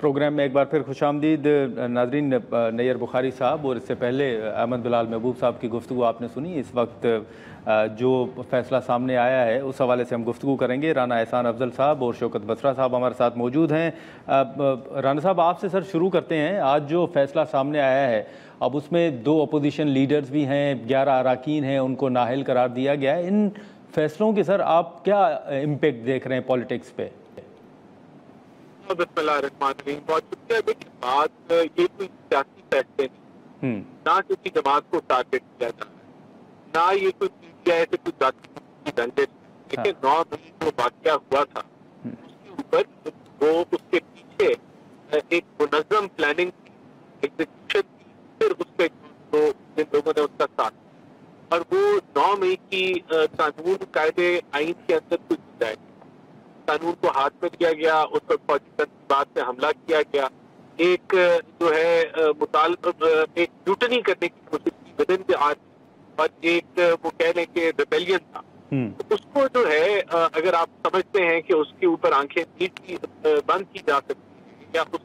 Programme میں ایک بار پھر خوش آمدید ناظرین. نیر بخاری صاحب اور اس سے پہلے احمد بلال محبوب صاحب کی گفتگو آپ نے سنی. اس وقت جو فیصلہ سامنے آیا ہے اس حوالے سے ہم گفتگو کریں گے. رانا احسان افضل صاحب اور شوکت بسرا صاحب ہمارے ساتھ موجود ہیں. رانا صاحب آپ سے سر شروع کرتے ہیں. آج جو فیصلہ سامنے آیا ہے اب اس میں 2 اپوزیشن لیڈرز بھی ہیں, 11 اراکین ہیں, ان کو نااہل قرار دیا گیا ہے. ان فیصلوں کے سر آپ کیا امپیکٹ دیکھ رہے ہیں پالیٹکس پہ؟ بسم اللہ الرحمن الرحیم. بہت شکریہ. دیکھیں بات یہ کوئی سیاسی فیصلے نہیں, نہ کسی جماعت کو ٹارگیٹ کیا جا رہا ہے, نہ یہ کوئی پی ٹی آئی سے کوئی ذاتی رنجش. دیکھیں 9 مئی جو واقعہ ہوا تھا اس کے اوپر وہ اس کے پیچھے ایک منظم پلاننگ تھی, ایگزیکیوشن تھی, پھر اس پہ جن لوگوں نے اس کا ساتھ, اور وہ 9 مئی کی قانون قاعدے آئین کے اندر کچھ جائے قانون کو ہاتھ میں لیا گیا, اس پر فوجی تنصیبات سے حملہ کیا گیا, ایک جو ہے مطالبہ ایک مutiny کرنے کی کوشش کی ود ان دی آرمی, اور ایک وہ کہہ لیں کہ ریبیلین تھا. اس کو جو ہے اگر آپ سمجھتے ہیں کہ اس کے اوپر آنکھیں بند کی جا سکتی ہیں یا اس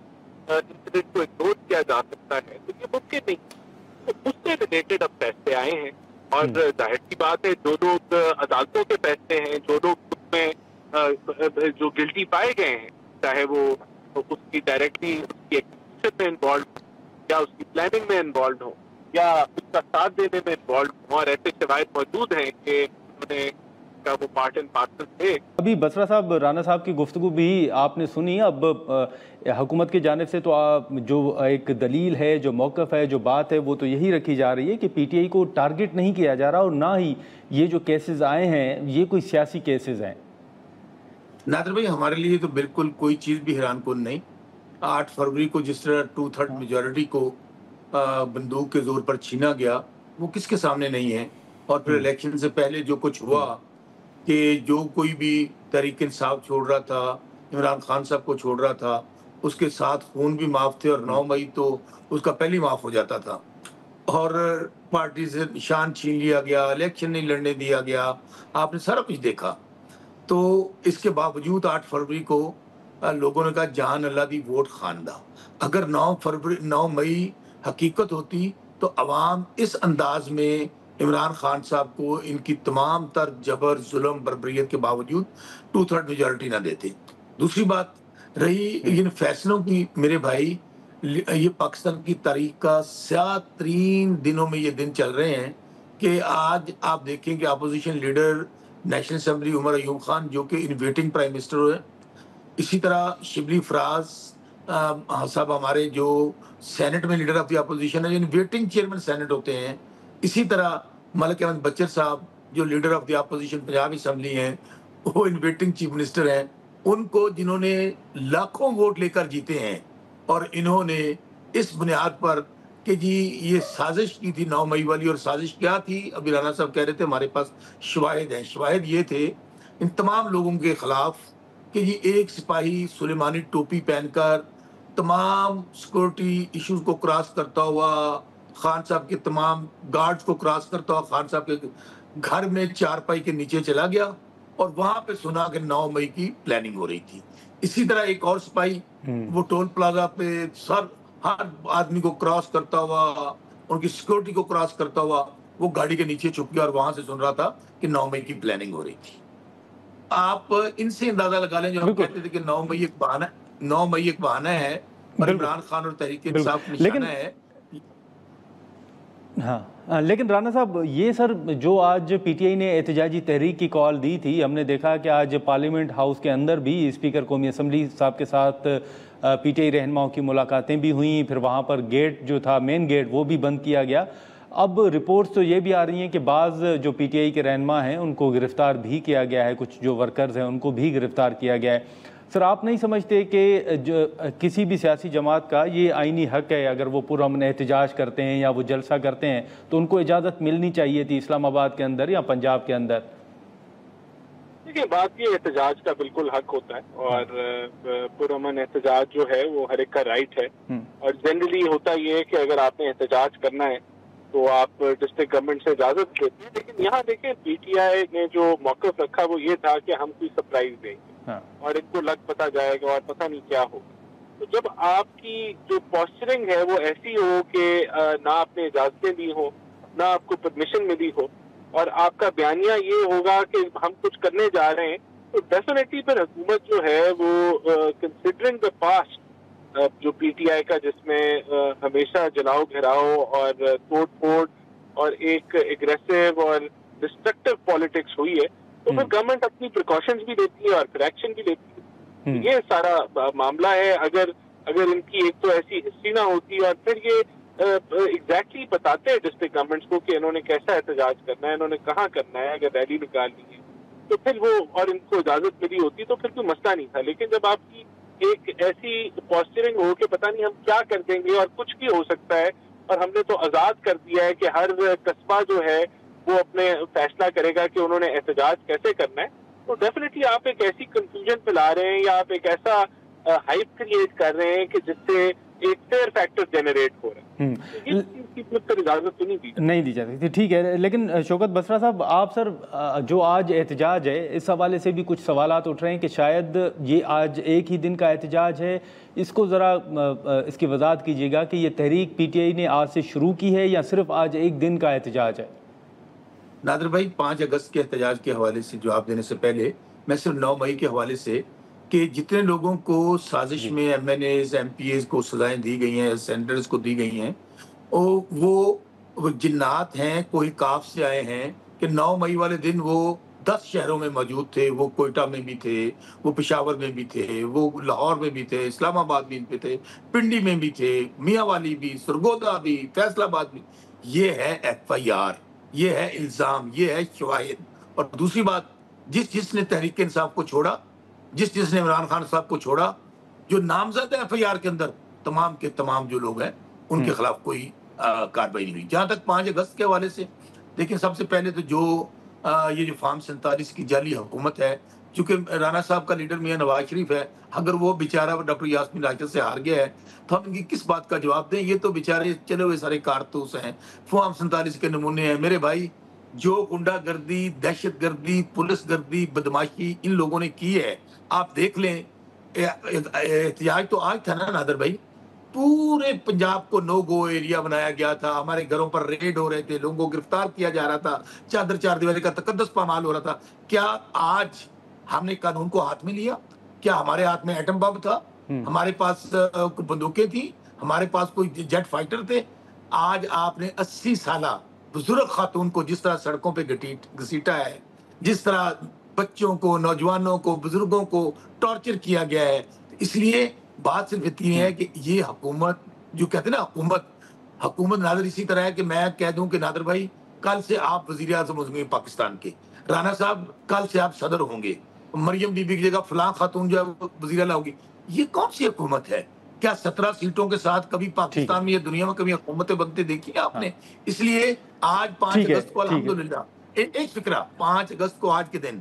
انسیڈنٹ کو اگنور کیا جا سکتا ہے تو یہ ممکن نہیں. تو اس سے ریلیٹڈ اب فیصلے آئے ہیں, اور ظاہر سی بات ہے جو لوگ عدالتوں کے فیصلے ہیں, جو لوگ اس میں جو گلٹی پائے گئے ہیں, چاہے وہ اس کی ڈائریکٹلی اس کی ایکزیکیوشن میں انوالوڈ یا اس کی پلاننگ میں انوالوڈ ہو یا اس کا ساتھ دینے میں انوالوڈ ہوں, اور ایسے شواہد موجود ہیں کہ انہوں نے وہ پارٹ اینڈ پارسل تھے. ابھی بسرا صاحب, رانا صاحب کی گفتگو بھی آپ نے سنی. اب حکومت کی جانب سے تو جو ایک دلیل ہے, جو موقف ہے, جو بات ہے, وہ تو یہی رکھی جا رہی ہے کہ پی ٹی آئی کو ٹارگٹ نہیں کیا جا رہا, اور نہ ہی یہ جو کیسز آئے ہیں یہ کوئی سیاسی کیسز ہیں. نادر بھائی, ہمارے لیے تو بالکل کوئی چیز بھی حیران کن نہیں. 8 فروری کو جس طرح 2/3 میجورٹی کو بندوق کے زور پر چھینا گیا وہ کس کے سامنے نہیں ہے. اور پھر الیکشن سے پہلے جو کچھ ہوا کہ جو کوئی بھی تحریک انصاف چھوڑ رہا تھا, عمران خان صاحب کو چھوڑ رہا تھا, اس کے ساتھ خون بھی معاف تھے, اور 9 مئی تو اس کا پہلی معاف ہو جاتا تھا, اور پارٹی سے نشان چھین لیا گیا, الیکشن نہیں لڑنے دیا گیا. آپ نے سارا کچھ دیکھا. تو اس کے باوجود 8 فروری کو لوگوں نے کہا جان اللہ دی ووٹ خاندہ. اگر 9 مئی حقیقت ہوتی تو عوام اس انداز میں عمران خان صاحب کو ان کی تمام تر جبر, ظلم, بربریت کے باوجود 2/3 میجورٹی نہ دیتے. دوسری بات رہی ان فیصلوں کی, میرے بھائی یہ پاکستان کی تاریخ کا سیاہ ترین دنوں میں یہ دن چل رہے ہیں کہ آج آپ دیکھیں کہ opposition leader national assembly Omar Ayub Khan جو کہ انویٹنگ پرائم منسٹر ہوئے, اسی طرح شبلی فراز صاحب ہمارے جو سینٹ میں لیڈر آف دی اپوزیشن ہے, انویٹنگ چیئرمین سینٹ ہوتے ہیں, اسی طرح ملک احمد بچر صاحب جو leader of the opposition Punjab assembly ہیں وہ انویٹنگ چیف منسٹر ہیں. ان کو جنہوں نے لاکھوں ووٹ لے کر جیتے ہیں, اور انہوں نے اس بنیاد پر کہ جی یہ سازش کی تھی 9 مئی والی, اور سازش کیا تھی ابھی رانا صاحب کہہ رہے تھے ہمارے پاس شواہد ہیں. شواہد یہ تھے ان تمام لوگوں کے خلاف کہ جی ایک سپاہی سلیمانی ٹوپی پہن کر تمام سیکورٹی ایشوز کو کراس کرتا ہوا, خان صاحب کے تمام گارڈز کو کراس کرتا ہوا خان صاحب کے گھر میں چارپائی کے نیچے چلا گیا, اور وہاں پہ سنا کہ 9 مئی کی پلاننگ ہو رہی تھی. اسی طرح ایک اور سپاہی وہ ٹول پلازا پہ ہر آدمی کو کراس کرتا ہوا, ان کی سیکورٹی کو کراس کرتا ہوا, وہ گاڑی کے نیچے چھپ گیا اور وہاں سے سن رہا تھا کہ 9 مئی کی پلاننگ ہو رہی تھی. آپ ان سے اندازہ لگا لیں جو ہم کہتے تھے کہ 9 مئی ایک بہانہ ہے اور عمران خان اور تحریک انصاف نشانہ ہے. ہاں, لیکن رانا صاحب یہ سر جو آج پی ٹی آئی نے احتجاجی تحریک کی کال دی تھی, ہم نے دیکھا کہ آج پارلیمنٹ ہاؤس کے اندر بھی اسپیکر قومی اسمبلی صاحب کے ساتھ پی ٹی آئی رہنماؤں کی ملاقاتیں بھی ہوئیں, پھر وہاں پر گیٹ جو تھا مین گیٹ وہ بھی بند کیا گیا. اب رپورٹس تو یہ بھی آ رہی ہیں کہ بعض جو پی ٹی آئی کے رہنما ہیں ان کو گرفتار بھی کیا گیا ہے, کچھ جو ورکرز ہیں ان کو بھی گرفتار کیا گیا ہے. سر آپ نہیں سمجھتے کہ جو کسی بھی سیاسی جماعت کا یہ آئینی حق ہے, اگر وہ پرامن احتجاج کرتے ہیں یا وہ جلسہ کرتے ہیں تو ان کو اجازت ملنی چاہیے تھی اسلام آباد کے اندر یا پنجاب کے اندر؟ دیکھیے بات یہ احتجاج کا بالکل حق ہوتا ہے, اور پرامن احتجاج جو ہے وہ ہر ایک کا رائٹ ہے, اور جنرلی ہوتا یہ ہے کہ اگر آپ نے احتجاج کرنا ہے تو آپ ڈسٹرکٹ گورنمنٹ سے اجازت لیتے ہیں. لیکن یہاں دیکھیں پی ٹی آئی نے جو موقف رکھا وہ یہ تھا کہ ہم کوئی سرپرائز دیں گے اور ان کو لگ پتہ جائے گا اور پتہ نہیں کیا ہوگا. تو جب آپ کی جو پوسچرنگ ہے وہ ایسی ہو کہ نہ آپ نے اجازتیں دی ہوں، نہ آپ کو پرمیشن ملی ہو، اور آپ کا بیانیہ یہ ہوگا کہ ہم کچھ کرنے جا رہے ہیں، تو ڈیفینیٹلی پھر حکومت جو ہے وہ کنسیڈرنگ دا پاسٹ جو پی ٹی آئی کا جس میں ہمیشہ جلاؤ گھیراؤ اور توڑ پھوڑ اور ایک اگریسو اور ڈسٹرکٹیو پالیٹکس ہوئی ہے، تو پھر گورنمنٹ اپنی پریکاشنز بھی لیتی ہے اور پھر ایکشن بھی لیتی ہے. یہ سارا معاملہ ہے. اگر ان کی ایک تو ایسی ہسٹری نہ ہوتی اور پھر یہ ایگزیکٹلی بتاتے ہیں ڈسٹرکٹ گورنمنٹس کو کہ انہوں نے کیسا احتجاج کرنا ہے، انہوں نے کہاں کرنا ہے، اگر ریلی نکالنی ہے تو پھر وہ، اور ان کو اجازت ملی ہوتی تو پھر کوئی مسئلہ نہیں تھا. لیکن جب آپ کی ایک ایسی پوسچرنگ ہو کہ پتہ نہیں ہم کیا کر دیں گے اور کچھ بھی ہو سکتا ہے، اور ہم نے تو آزاد کر دیا ہے کہ ہر قصبہ جو ہے وہ اپنے فیصلہ کرے گا کہ انہوں نے احتجاج کیسے کرنا ہے، تو ڈیفینیٹلی آپ ایک ایسی کنفیوژن پہ لا رہے ہیں یا آپ ایک ایسا ہائپ کریٹ کر رہے ہیں کہ جس سے ایک فیئر فیکٹر جنریٹ ہو رہا ہے. یہ چیز کی پھر اجازت تو نہیں دی جاتی تھی. ٹھیک ہے، لیکن شوکت بسرا صاحب، آپ سر جو آج احتجاج ہے اس حوالے سے بھی کچھ سوالات اٹھ رہے ہیں کہ شاید یہ آج ایک ہی دن کا احتجاج ہے. اس کو ذرا اس کی وضاحت کیجیے گا کہ یہ تحریک پی ٹی آئی نے آج سے شروع کی ہے یا صرف آج ایک دن کا احتجاج ہے؟ نادر بھائی، 5 اگست کے احتجاج کے حوالے سے جواب دینے سے پہلے میں صرف 9 مئی کے حوالے سے کہ جتنے لوگوں کو سازش میں MNAs MPAs کو سزائیں دی گئی ہیں، سینیٹرز کو دی گئی ہیں، وہ جنات ہیں، کوئی کاف سے آئے ہیں کہ 9 مئی والے دن وہ 10 شہروں میں موجود تھے. وہ کوئٹہ میں بھی تھے، وہ پشاور میں بھی تھے، وہ لاہور میں بھی تھے، اسلام آباد میں بھی تھے، پنڈی میں بھی تھے، میاں والی بھی، سرگودا بھی، فیصل آباد بھی. یہ ہے ایف آئی آر، یہ ہے الزام، یہ ہے شواہد. اور دوسری بات، جس نے تحریک انصاف کو چھوڑا، جس نے عمران خان صاحب کو چھوڑا، جو نامزد ہے ایف آئی آر کے اندر، تمام کے تمام جو لوگ ہیں ان کے خلاف کوئی کارروائی نہیں ہوئی. جہاں تک 5 اگست کے حوالے سے، دیکھیں سب سے پہلے تو یہ جو فارم 47 کی جعلی حکومت ہے، چونکہ رانا صاحب کا لیڈر میاں نواز شریف ہے، اگر وہ بیچارہ ڈاکٹر یاسمین راجد سے ہار گیا ہے تو ہم ان کی کس بات کا جواب دیں؟ یہ تو بیچارے چلے ہوئے سارے کارتوس ہیں، فارم 47 کے نمونے ہیں. میرے بھائی، جو غنڈہ گردی، دہشت گردی، پولیس گردی، بدماشی ان لوگوں نے کی ہے، آپ دیکھ لیں. احتجاج تو آج تھا نا نادر بھائی، پورے پنجاب کو نو گو ایریا بنایا گیا تھا، ہمارے گھروں پر ریڈ ہو رہے تھے، لوگوں کو گرفتار کیا جا رہا تھا، چادر چار دیواری کا تقدس پامال ہو رہا تھا. کیا آج ہم نے قانون کو ہاتھ میں لیا؟ کیا ہمارے ہاتھ میں ایٹم بم تھا؟ ہمارے پاس بندوقیں تھیں؟ ہمارے پاس کوئی جیٹ فائٹر تھے؟ آج آپ نے 80 سالہ بزرگ خاتون کو جس طرح سڑکوں پہ گھسیٹا ہے، جس طرح بچوں کو، نوجوانوں کو، بزرگوں کو ٹارچر کیا گیا ہے. اس لیے بات صرف اتنی ہے کہ یہ حکومت، جو کہتے ہیں نا حکومت نادر اسی طرح ہے کہ میں کہہ دوں کہ نادر بھائی کل سے آپ وزیر اعظم ہوں گے پاکستان کے، رانا صاحب کل سے آپ صدر ہوں گے، مریم بی بی کی جگہ فلاں خاتون جو ہے وزیر اعلیٰ ہوگی. یہ کون سی حکومت ہے؟ کیا 17 سیٹوں کے ساتھ کبھی پاکستان میں یا دنیا میں کبھی حکومتیں بنتے دیکھی ہیں آپ نے؟ اس لیے آج 5 اگست کو الحمدللہ ایک فکرہ، 5 اگست کو آج کے دن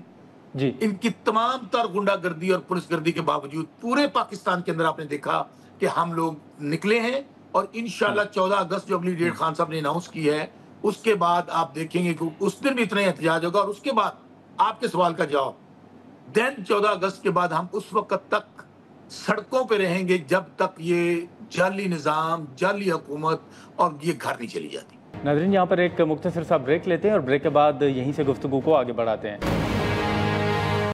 ان کی تمام تر غنڈہ گردی اور پولیس گردی کے باوجود پورے پاکستان کے اندر آپ نے دیکھا کہ ہم لوگ نکلے ہیں. اور انشاءاللہ 14 اگست جو اگلی ڈیٹ خان صاحب نے اناؤنس کی ہے، اس کے بعد آپ دیکھیں گے کہ اس دن بھی اتنا احتجاج ہوگا. اور اس کے بعد آپ کے سوال کا جواب، دین 14 اگست کے بعد ہم اس وقت تک سڑکوں پہ رہیں گے جب تک یہ جعلی نظام، جعلی حکومت اور یہ گھر نہیں چلی جاتی. ناظرین، یہاں پر ایک مختصر سا بریک لیتے ہیں اور بریک کے بعد یہیں سے گفتگو کو آگے بڑھاتے ہیں.